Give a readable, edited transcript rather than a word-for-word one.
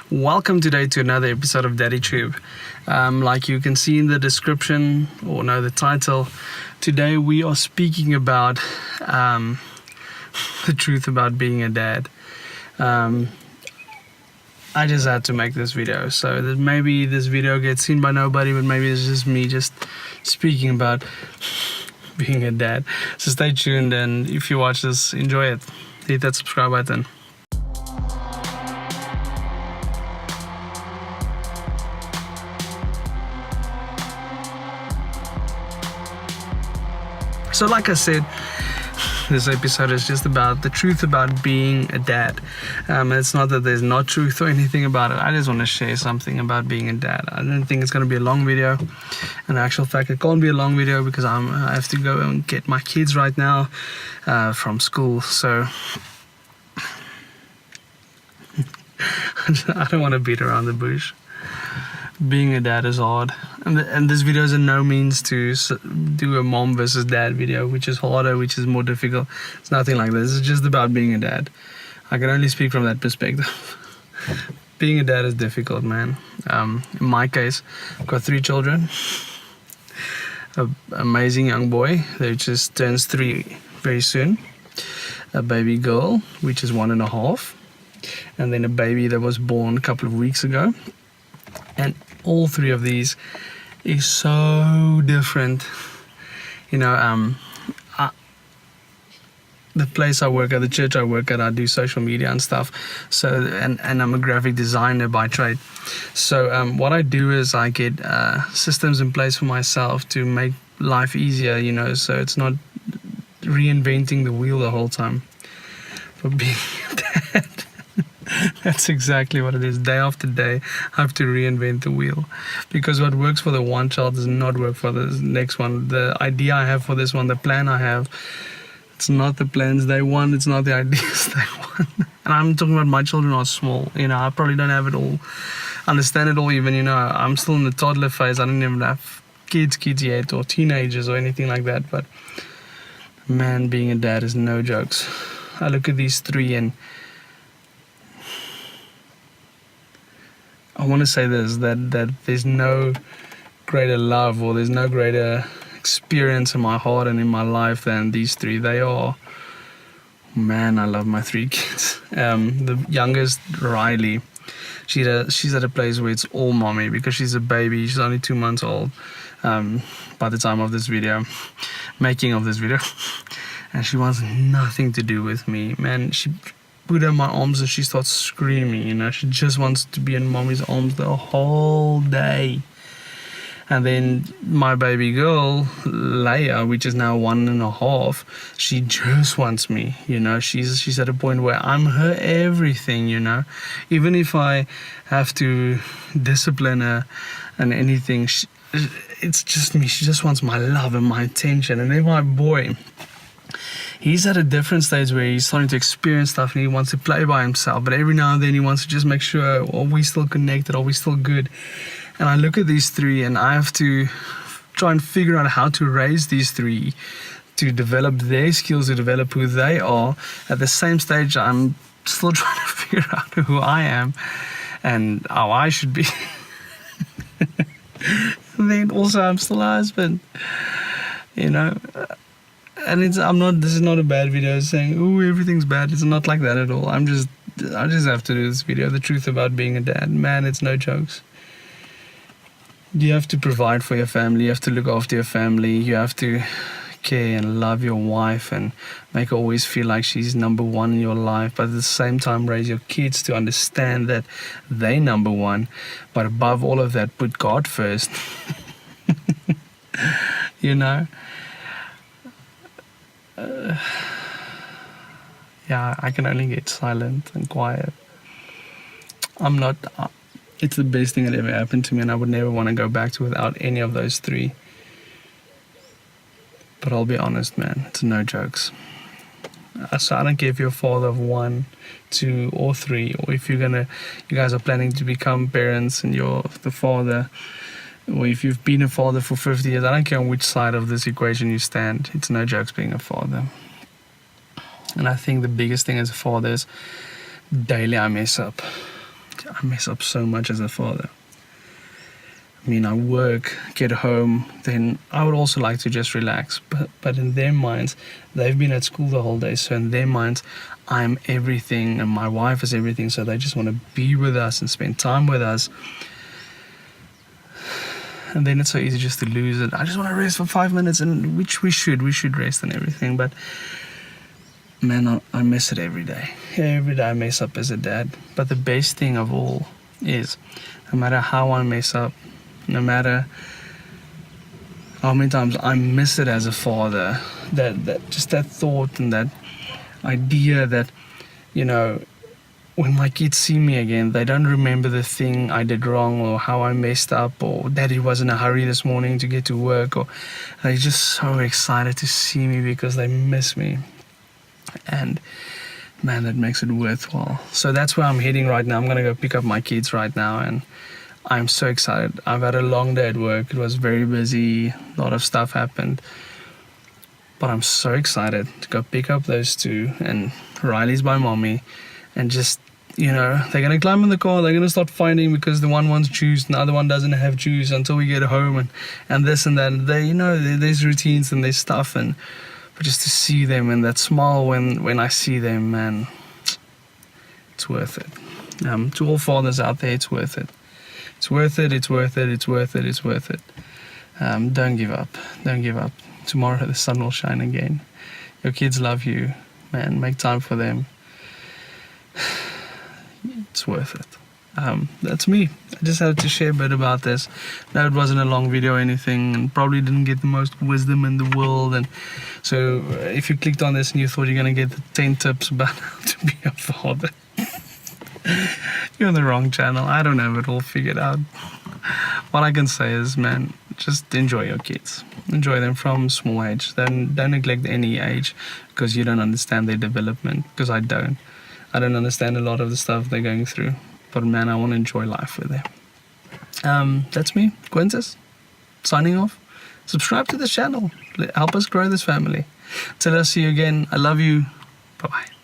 Welcome today to another episode of Daddy Tube. Like you can see in the description or no, the title, today we are speaking about the truth about being a dad. I just had to make this video so that maybe this video gets seen by nobody, but maybe it's just me just speaking about being a dad. So stay tuned, and if you watch this, enjoy it. Hit that subscribe button. So like I said, this episode is just about the truth about being a dad. It's not that there's not truth or anything about it. I just want to share something about being a dad. I don't think it's going to be a long video. In actual fact, it can't be a long video because I have to go and get my kids right now from school. So I don't want to beat around the bush. Being a dad is hard, and this video is in no means to do a mom versus dad video, which is harder, which is more difficult. It's nothing like this. It's just about being a dad. I can only speak from that perspective. Being a dad is difficult, man. In my case, I've got 3 children. An amazing young boy that just turns 3 very soon. A baby girl, which is 1.5, and then a baby that was born a couple of weeks ago. And all 3 of these is so different. You know, the place I work at, the church I work at, I do social media and stuff. So, and I'm a graphic designer by trade. So what I do is I get systems in place for myself to make life easier, you know, so it's not reinventing the wheel the whole time. For being a dad. That's exactly what it is. Day after day, I have to reinvent the wheel, because what works for the one child does not work for the next one. The idea I have for this one, the plan I have, it's not the plans they want, it's not the ideas they want. And I'm talking about my children are small. You know, I probably don't have it all, understand it all even. You know, I'm still in the toddler phase. I don't even have kids yet, or teenagers or anything like that. But man, being a dad is no jokes. I look at these 3 and I want to say this, that there's no greater love, or there's no greater experience in my heart and in my life than these 3. They are, man, I love my 3 kids. The youngest, Riley, she's at a place where it's all mommy, because she's a baby. She's only 2 months old by the time of this video, making of this video. And she wants nothing to do with me, man. She put her in my arms and she starts screaming, you know. She just wants to be in mommy's arms the whole day. And then my baby girl, Leia, which is now 1.5, she just wants me, you know. She's at a point where I'm her everything, you know. Even if I have to discipline her and anything, it's just me. She just wants my love and my attention. And then my boy, he's at a different stage where he's starting to experience stuff and he wants to play by himself, but every now and then he wants to just make sure, are we still connected, are we still good? And I look at these 3 and I have to try and figure out how to raise these 3 to develop their skills, to develop who they are. At the same stage, I'm still trying to figure out who I am and how I should be. And then also I'm still a husband, you know. And this is not a bad video saying, oh, everything's bad. It's not like that at all. I just have to do this video, the truth about being a dad. Man, it's no jokes. You have to provide for your family. You have to look after your family. You have to care and love your wife and make her always feel like she's number 1 in your life. But at the same time, raise your kids to understand that they're number 1. But above all of that, put God first. You know? Yeah, I can only get silent and quiet. It's the best thing that ever happened to me, and I would never want to go back to without any of those 3. But I'll be honest, man, it's no jokes. So I don't care if you're a father of 1, 2, or 3, or if you guys are planning to become parents and you're the father, or if you've been a father for 50 years, I don't care on which side of this equation you stand. It's no jokes being a father. And I think the biggest thing as a father is daily I mess up. I mess up so much as a father. I mean, I work, get home, then I would also like to just relax. But in their minds, they've been at school the whole day, so in their minds, I'm everything and my wife is everything, so they just want to be with us and spend time with us. And then it's so easy just to lose it. I just want to rest for 5 minutes, and which we should rest and everything. But man, I miss it every day. Every day I mess up as a dad. But the best thing of all is, no matter how I mess up, no matter how many times I miss it as a father, that just that thought and that idea that, you know, when my kids see me again, they don't remember the thing I did wrong or how I messed up or daddy was in a hurry this morning to get to work, or they're just so excited to see me because they miss me. And man, that makes it worthwhile. So that's where I'm heading right now. I'm gonna go pick up my kids right now, and I'm so excited. I've had a long day at work. It was very busy. A lot of stuff happened. But I'm so excited to go pick up those two, and Riley's by mommy, and just, you know, they're going to climb in the car. They're going to start fighting because the one wants juice and the other one doesn't have juice until we get home, and this and that. They, you know, there's routines and there's stuff, but just to see them and that smile when I see them, man, it's worth it. To all fathers out there, it's worth it. It's worth it, it's worth it, it's worth it, it's worth it. Don't give up. Don't give up. Tomorrow the sun will shine again. Your kids love you, man. Make time for them. It's worth it. That's me. I just had to share a bit about this. No, it wasn't a long video or anything, and probably didn't get the most wisdom in the world. And so if you clicked on this and you thought you're going to get the 10 tips about how to be a father, you're on the wrong channel. I don't have it all figured out. What I can say is, man, just enjoy your kids. Enjoy them from small age. Don't neglect any age because you don't understand their development, because I don't. I don't understand a lot of the stuff they're going through. But man, I want to enjoy life with them. That's me, Quintus, signing off. Subscribe to the channel. Help us grow this family. Till I see you again, I love you. Bye-bye.